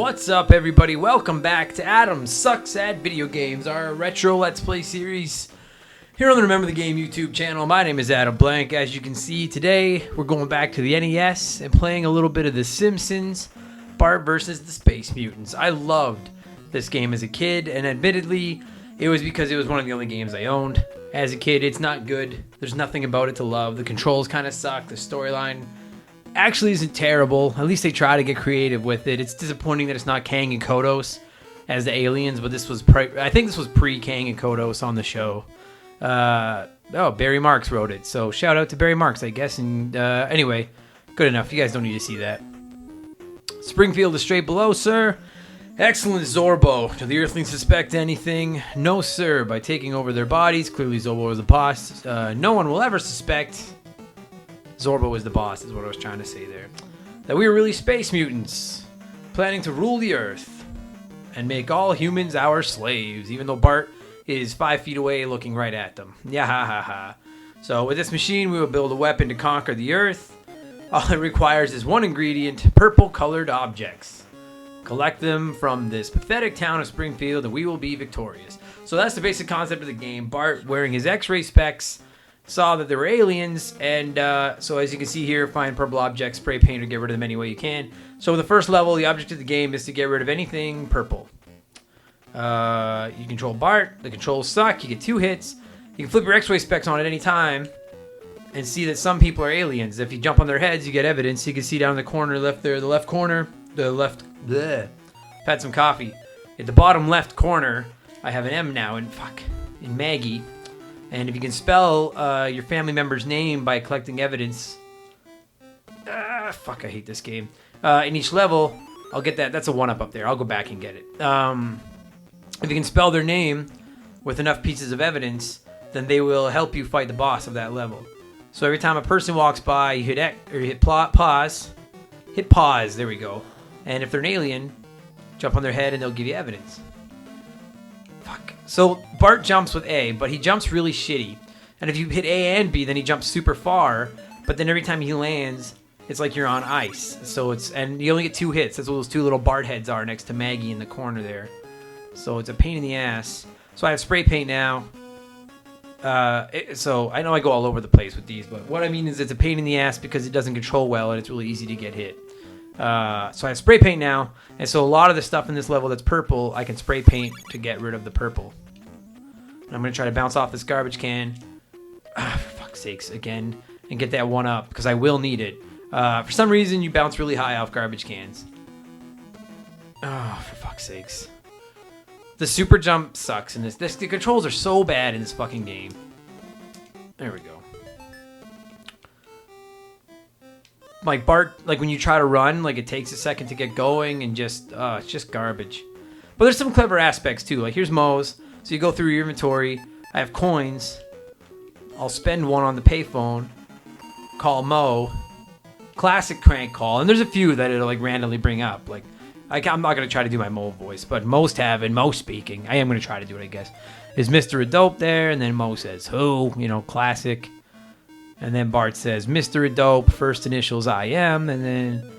What's up, everybody? Welcome back to Adam Sucks at Video Games, our retro Let's Play series here on the Remember the Game YouTube channel. My name is Adam Blank. As you can see, today we're going back to the NES and playing a little bit of The Simpsons, Bart versus the Space Mutants. I loved this game as a kid, and admittedly, it was because it was one of the only games I owned. As a kid, it's not good. There's nothing about it to love. The controls kind of suck. The storyline actually isn't terrible. At least they try to get creative with it. It's disappointing that it's not Kang and Kodos as the aliens, but this was I think this was pre-Kang and Kodos on the show. Barry Marks wrote it, so shout out to Barry Marks, I guess. And anyway, good enough. You guys don't need to see that. Springfield is straight below, sir. Excellent, Zorbo. Do the Earthlings suspect anything? No, sir. By taking over their bodies, clearly Zorbo was the boss. No one will ever suspect. Zorbo was the boss, is what I was trying to say there. That we were really space mutants, planning to rule the Earth and make all humans our slaves, even though Bart is 5 feet away looking right at them. Yeah, ha, ha, ha. So with this machine, we will build a weapon to conquer the Earth. All it requires is one ingredient, purple-colored objects. Collect them from this pathetic town of Springfield, and we will be victorious. So that's the basic concept of the game. Bart, wearing his X-ray specs, saw that there were aliens, and so as you can see here, find purple objects, spray paint, or get rid of them any way you can. So the first level, the object of the game is to get rid of anything purple. You control Bart. The controls suck. You get 2 hits. You can flip your X-ray specs on at any time and see that some people are aliens. If you jump on their heads, you get evidence. You can see down in the corner left there, the left corner, the left... Bleh. I've had some coffee. At the bottom left corner, I have an M now in Maggie. And if you can spell your family member's name by collecting evidence... I hate this game. In each level, I'll get that. That's a 1-up up there. I'll go back and get it. If you can spell their name with enough pieces of evidence, then they will help you fight the boss of that level. So every time a person walks by, you hit X, or you hit pause. Hit pause. There we go. And if they're an alien, jump on their head and they'll give you evidence. So Bart jumps with A, but he jumps really shitty. And if you hit A and B, then he jumps super far. But then every time he lands, it's like you're on ice. And you only get 2 hits. That's what those 2 little Bart heads are next to Maggie in the corner there. So it's a pain in the ass. So I have spray paint now. So I know I go all over the place with these, but what I mean is it's a pain in the ass because it doesn't control well and it's really easy to get hit. So I have spray paint now, and so a lot of the stuff in this level that's purple, I can spray paint to get rid of the purple. And I'm going to try to bounce off this garbage can, for fuck's sakes, again, and get that 1-up, because I will need it. For some reason, you bounce really high off garbage cans. Oh, for fuck's sakes. The super jump sucks in this. The controls are so bad in this fucking game. There we go. Like Bart, like when you try to run, like it takes a second to get going and just, it's just garbage. But there's some clever aspects too. Like here's Moe's. So you go through your inventory. I have coins. I'll spend 1 on the payphone. Call Moe. Classic crank call. And there's a few that it'll like randomly bring up. Like I'm not going to try to do my Moe voice, but most have, and Moe speaking. I am going to try to do it, I guess. Is Mr. Adope there? And then Moe says, who? You know, classic. And then Bart says, Mr. Adope, first initials I am. And then,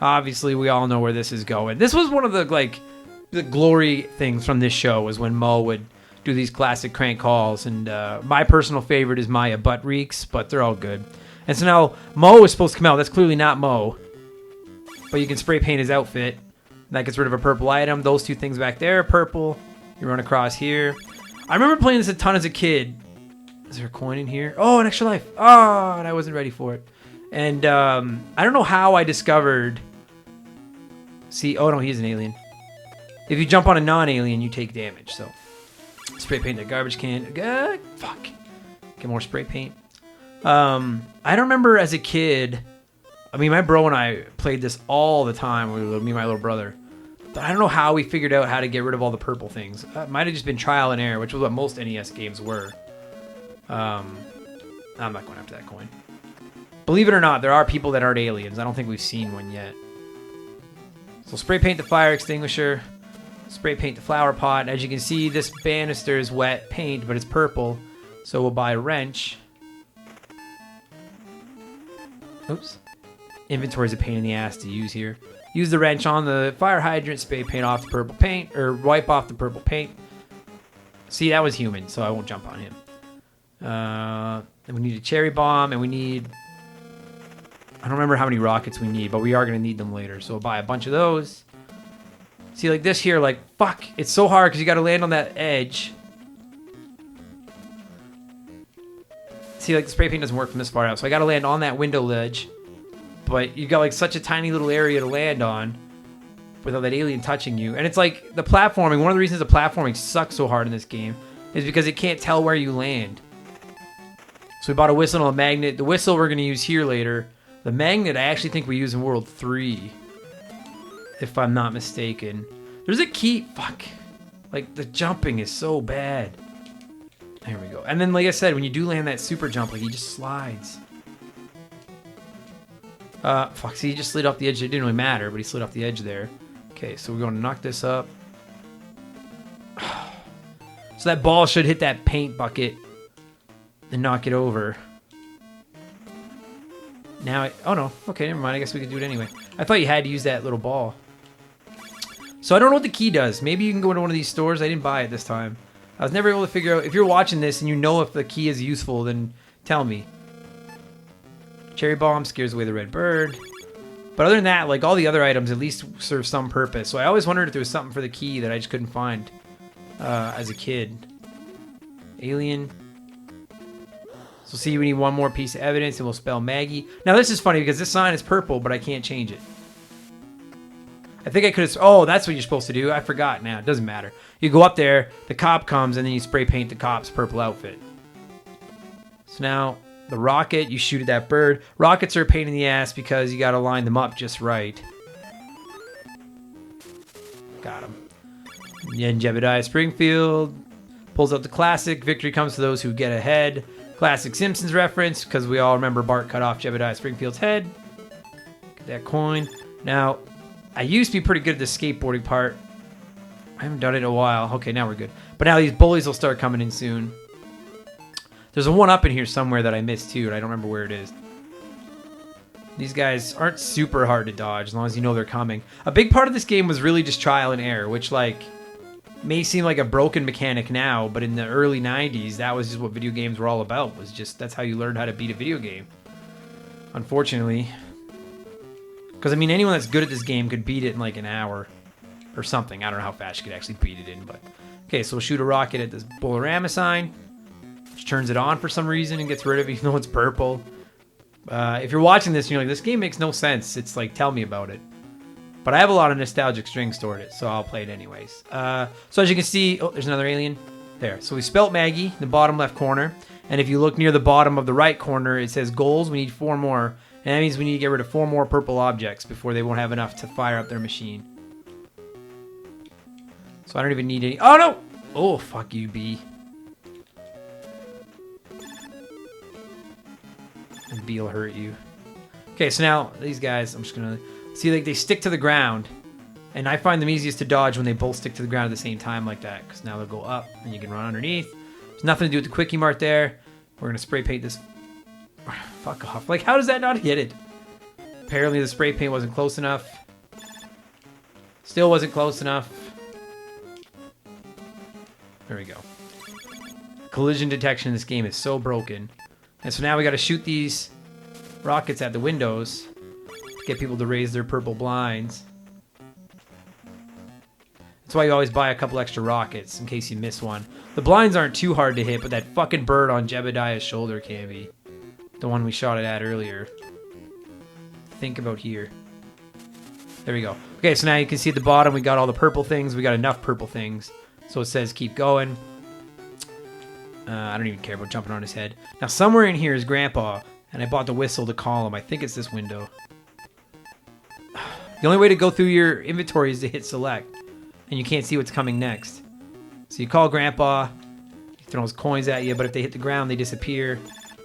obviously, we all know where this is going. This was one of the glory things from this show, was when Moe would do these classic crank calls. And my personal favorite is Maya Butt Reeks, but they're all good. And so now, Moe is supposed to come out. That's clearly not Moe. But you can spray paint his outfit. That gets rid of a purple item. Those 2 things back there are purple. You run across here. I remember playing this a ton as a kid. Is there a coin in here? Oh, an extra life. Oh, and I wasn't ready for it. And I don't know how I discovered... See, oh no, he's an alien. If you jump on a non-alien, you take damage. So, spray paint the garbage can. Fuck. Get more spray paint. I don't remember as a kid... I mean, my bro and I played this all the time. Me and my little brother. But I don't know how we figured out how to get rid of all the purple things. It might have just been trial and error, which was what most NES games were. I'm not going after that coin. Believe it or not, there are people that aren't aliens. I don't think we've seen one yet. So spray paint the fire extinguisher. Spray paint the flower pot. As you can see, this banister is wet paint, but it's purple. So we'll buy a wrench. Oops. Inventory is a pain in the ass to use here. Use the wrench on the fire hydrant, spray paint off the purple paint, or wipe off the purple paint. See, that was human, so I won't jump on him. Then we need a cherry bomb, and we need... I don't remember how many rockets we need, but we are going to need them later. So we'll buy a bunch of those. See, like this here, like, fuck. It's so hard because you got to land on that edge. See, like, the spray paint doesn't work from this far out. So I got to land on that window ledge. But you got, like, such a tiny little area to land on without that alien touching you. And it's like, the platforming, one of the reasons the platforming sucks so hard in this game is because it can't tell where you land. So we bought a whistle and a magnet. The whistle we're going to use here later. The magnet I actually think we use in World 3. If I'm not mistaken. There's a key. Fuck. Like, the jumping is so bad. There we go. And then, like I said, when you do land that super jump, like, he just slides. Fuck. See, he just slid off the edge. It didn't really matter, but he slid off the edge there. Okay, so we're going to knock this up. So that ball should hit that paint bucket and knock it over. Now, oh no. Okay, never mind. I guess we could do it anyway. I thought you had to use that little ball. So I don't know what the key does. Maybe you can go into one of these stores. I didn't buy it this time. I was never able to figure out. If you're watching this and you know if the key is useful, then tell me. Cherry bomb scares away the red bird. But other than that, like all the other items at least serve some purpose. So I always wondered if there was something for the key that I just couldn't find as a kid. Alien. So see, we need one more piece of evidence and we'll spell Maggie. Now this is funny because this sign is purple, but I can't change it. I think I could have... Oh, that's what you're supposed to do. I forgot now. It doesn't matter. You go up there, the cop comes, and then you spray paint the cop's purple outfit. So now, the rocket, you shoot at that bird. Rockets are a pain in the ass because you got to line them up just right. Got him. Then Jebediah Springfield pulls out the classic. Victory comes to those who get ahead. Classic Simpsons reference because we all remember Bart cut off Jebediah Springfield's head. Get that coin. Now... I used to be pretty good at the skateboarding part. I haven't done it in a while. Okay, now we're good. But now these bullies will start coming in soon. There's a one-up in here somewhere that I missed too, and I don't remember where it is. These guys aren't super hard to dodge as long as you know they're coming. A big part of this game was really just trial and error, which like may seem like a broken mechanic now, but in the early 90s, that was just what video games were all about. Was just that's how you learned how to beat a video game. Unfortunately. Because, I mean, anyone that's good at this game could beat it in, like, an hour or something. I don't know how fast you could actually beat it in, but... Okay, so we'll shoot a rocket at this Bolorama sign, which turns it on for some reason and gets rid of it, even though it's purple. If you're watching this and you're like, this game makes no sense, it's like, tell me about it. But I have a lot of nostalgic strings stored it, so I'll play it anyways. So as you can see... Oh, there's another alien. There. So we spelt Maggie in the bottom left corner. And if you look near the bottom of the right corner, it says goals. We need 4 more. And that means we need to get rid of 4 more purple objects before they won't have enough to fire up their machine. So I don't even need any... Oh, no! Oh, fuck you, B. And B will hurt you. Okay, so now these guys, I'm just going to... See, like, they stick to the ground. And I find them easiest to dodge when they both stick to the ground at the same time like that. Because now they'll go up and you can run underneath. There's nothing to do with the quickie mart there. We're going to spray paint this... Fuck off. Like, how does that not hit it? Apparently the spray paint wasn't close enough. Still wasn't close enough. There we go. Collision detection in this game is so broken. And so now we got to shoot these rockets at the windows to get people to raise their purple blinds. That's why you always buy a couple extra rockets in case you miss one. The blinds aren't too hard to hit, but that fucking bird on Jebediah's shoulder can be. The one we shot it at earlier. Think about here. There we go. Okay, so now you can see at the bottom we got all the purple things. We got enough purple things. So it says keep going. I don't even care about jumping on his head. Now somewhere in here is Grandpa, and I bought the whistle to call him. I think it's this window. The only way to go through your inventory is to hit select, and you can't see what's coming next. So you call Grandpa, he throws coins at you, but if they hit the ground, they disappear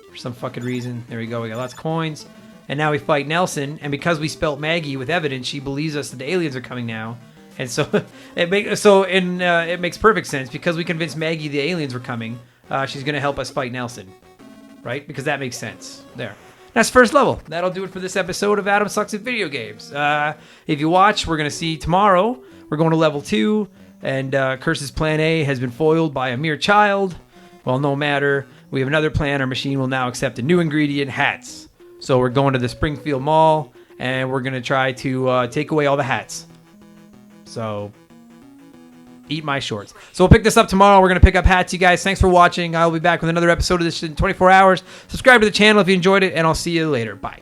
for some fucking reason. There we go, we got lots of coins. And now we fight Nelson, and because we spelt Maggie with evidence, she believes us that the aliens are coming now. And so it makes perfect sense because we convinced Maggie the aliens were coming. She's going to help us fight Nelson, right? Because that makes sense. There. That's first level. That'll do it for this episode of Adam Sucks at Video Games. If you watch, we're going to see tomorrow, we're going to level 2, and Curse's plan A has been foiled by a mere child. Well, no matter. We have another plan. Our machine will now accept a new ingredient, hats. So we're going to the Springfield Mall, and we're going to try to take away all the hats. So, eat my shorts. So we'll pick this up tomorrow. We're going to pick up hats, you guys. Thanks for watching. I'll be back with another episode of this in 24 hours. Subscribe to the channel if you enjoyed it, and I'll see you later. Bye.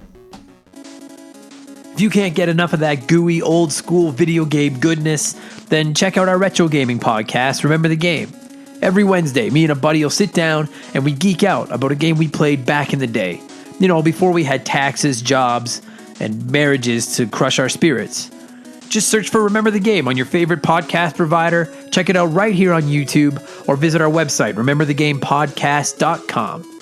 If you can't get enough of that gooey, old-school video game goodness, then check out our retro gaming podcast, Remember the Game. Every Wednesday, me and a buddy will sit down and we geek out about a game we played back in the day. You know, before we had taxes, jobs, and marriages to crush our spirits. Just search for Remember the Game on your favorite podcast provider. Check it out right here on YouTube or visit our website, rememberthegamepodcast.com.